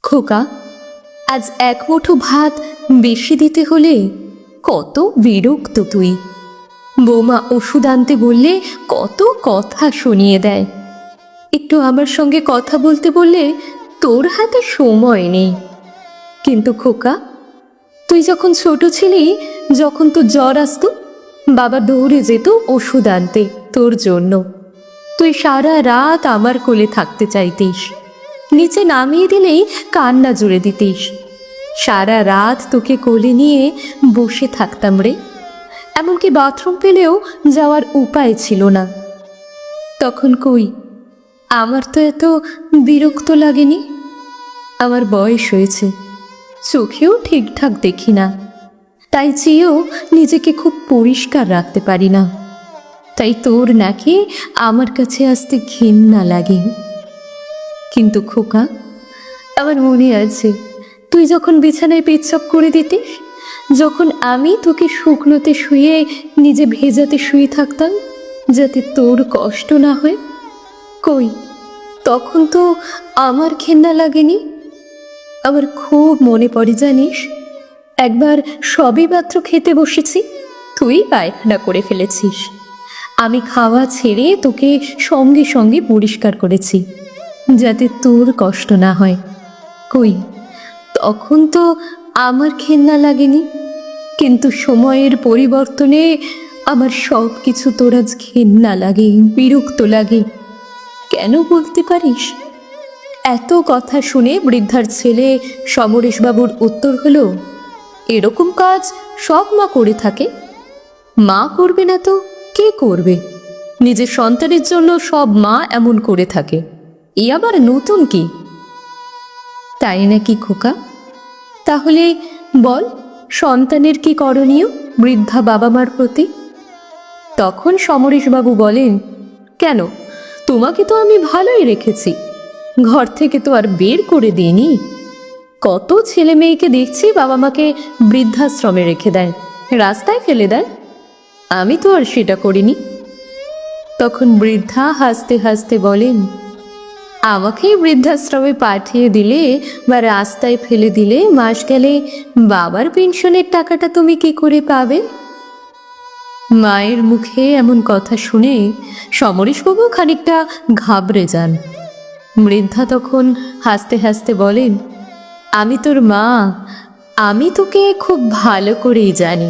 খোকা, আজ এক মুঠো ভাত বেশি দিতে হলে কত বিরক্ত তুই। বৌমা ওষুধ আনতে বললে কত কথা শুনিয়ে দেয়, একটু আমার সঙ্গে কথা বলতে বললে তোর হাতে সময় নেই। কিন্তু খোকা, তুই যখন ছোট ছিলি, যখন তোর জ্বর আসতো, বাবা দৌড়ে যেত ওষুধ আনতে তোর জন্য। তুই সারা রাত আমার কোলে থাকতে চাইতিস, নিচে নামিয়ে দিলেই কান্না জুড়ে দিতিস। সারা রাত তোকে কোলে নিয়ে বসে থাকতাম রে, এমনকি বাথরুম পেলেও যাওয়ার উপায় ছিল না। তখন কই আমার তো এত বিরক্ত লাগেনি। আমার বয়স হয়েছে, চোখেও ঠিকঠাক দেখি না, তাই চেয়েও নিজেকে খুব পরিষ্কার রাখতে পারি না। তাই তোর নাকি আমার কাছে আসতে ঘেন্না লাগে। কিন্তু খোকা, আমার মনে আছে তুই যখন বিছানায় পেচ্ছাপ করে দিতিস, যখন আমি তোকে শুকনোতে শুয়ে নিজে ভেজাতে শুয়ে থাকতাম যাতে তোর কষ্ট না হয়। কই তখন তো আমার ঘেন্না লাগেনি। আমার খুব মনে পড়ে জানিস, একবার সবে মাত্র খেতে বসেছি, তুই পায়খানা করে ফেলেছিস। আমি খাওয়া ছেড়ে তোকে সঙ্গে সঙ্গে পরিষ্কার করেছি যাতে তোর কষ্ট না হয়। কই তখন তো আমার ঘেন্না লাগেনি। কিন্তু সময়ের পরিবর্তনে আমার সব কিছু তোর আজ ঘেন্না লাগে, বিরক্ত লাগে। কেন বলতে পারিস? এত কথা শুনে বৃদ্ধার ছেলে সমরেশবাবুর উত্তর হলো, এরকম কাজ সব মা করে থাকে। মা করবে না তো কে করবে? নিজের সন্তানের জন্য সব মা এমন করে থাকে, এ আবার নতুন কি? তাই নাকি খোকা? তাহলে বল, সন্তানের কি করণীয় বৃদ্ধা বাবা মার প্রতি? তখন সমরেশবাবু বলেন, কেন, তোমাকে তো আমি ভালোই রেখেছি, ঘর থেকে তো আর বের করে দিইনি। কত ছেলে মেয়েকে দেখছি বাবা মাকে বৃদ্ধাশ্রমে রেখে দেয়, রাস্তায় ফেলে দেয়। আমি তো আর সেটা করিনি। তখন বৃদ্ধা হাসতে হাসতে বলেন, আমাকেই বৃদ্ধাশ্রমে পাঠিয়ে দিলে বা রাস্তায় ফেলে দিলে মাস গেলে বাবার পেনশনের টাকাটা তুমি কি করে পাবে? মায়ের মুখে এমন কথা শুনে সমরেশবাবু খানিকটা ঘাবড়ে যান। বৃদ্ধা তখন হাসতে হাসতে বলেন, আমি তোর মা, আমি তোকে খুব ভালো করেই জানি।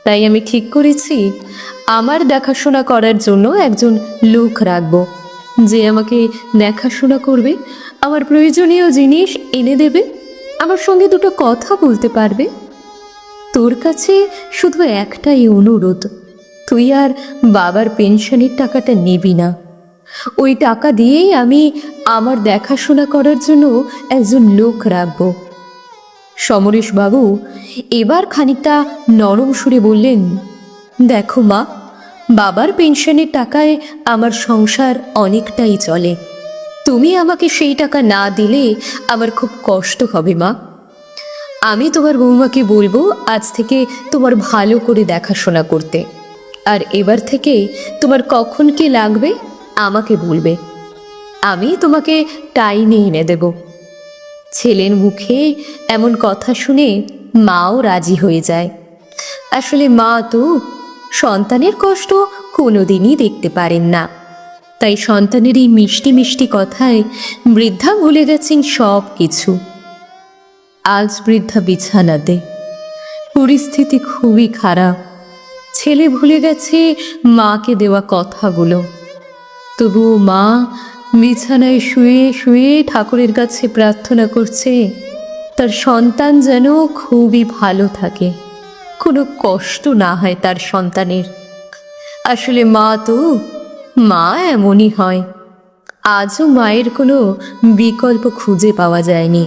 তাই আমি ঠিক করেছি আমার দেখাশোনা করার জন্য একজন লোক রাখবো, যে আমাকে দেখাশোনা করবে, আমার প্রয়োজনীয় জিনিস এনে দেবে, আমার সঙ্গে দুটো কথা বলতে পারবে। তোর কাছে শুধু একটাই অনুরোধ, তুই আর বাবার পেনশনের টাকাটা নিবি না। ওই টাকা দিয়েই আমি আমার দেখাশোনা করার জন্য একজন লোক রাখব। সমরেশবাবু এবার খানিকটা নরম সুরে বললেন, দেখো মা, বাবার পেনশনের টাকায় আমার সংসার অনেকটাই চলে। তুমি আমাকে সেই টাকা না দিলে আমার খুব কষ্ট হবে মা। আমি তোমার বৌমাকে বলবো আজ থেকে তোমার ভালো করে দেখাশোনা করতে, আর এবার থেকে তোমার কখন কি লাগবে আমাকে বলবে, আমি তোমাকে টাইমে এনে দেব। ছেলের মুখে এমন কথা শুনে মাও রাজি হয়ে যায়। আসলে মা তো সন্তানের কষ্ট কোনোদিনই দেখতে পারেন না, তাই সন্তানের এই মিষ্টি মিষ্টি কথায় বৃদ্ধা ভুলে গেছেন সব কিছু। আজ বৃদ্ধা বিছানাতে, পরিস্থিতি খুবই খারাপ। ছেলে ভুলে গেছে মাকে দেওয়া কথাগুলো, তবুও মা বিছানায় শুয়ে শুয়ে ঠাকুরের কাছে প্রার্থনা করছে তার সন্তান যেন খুবই ভালো থাকে, কোনো কষ্ট না হয় তার সন্তানের। আসলে মা এমনই হয়। আজও মায়ের কোনো বিকল্প খুঁজে পাওয়া যায়নি।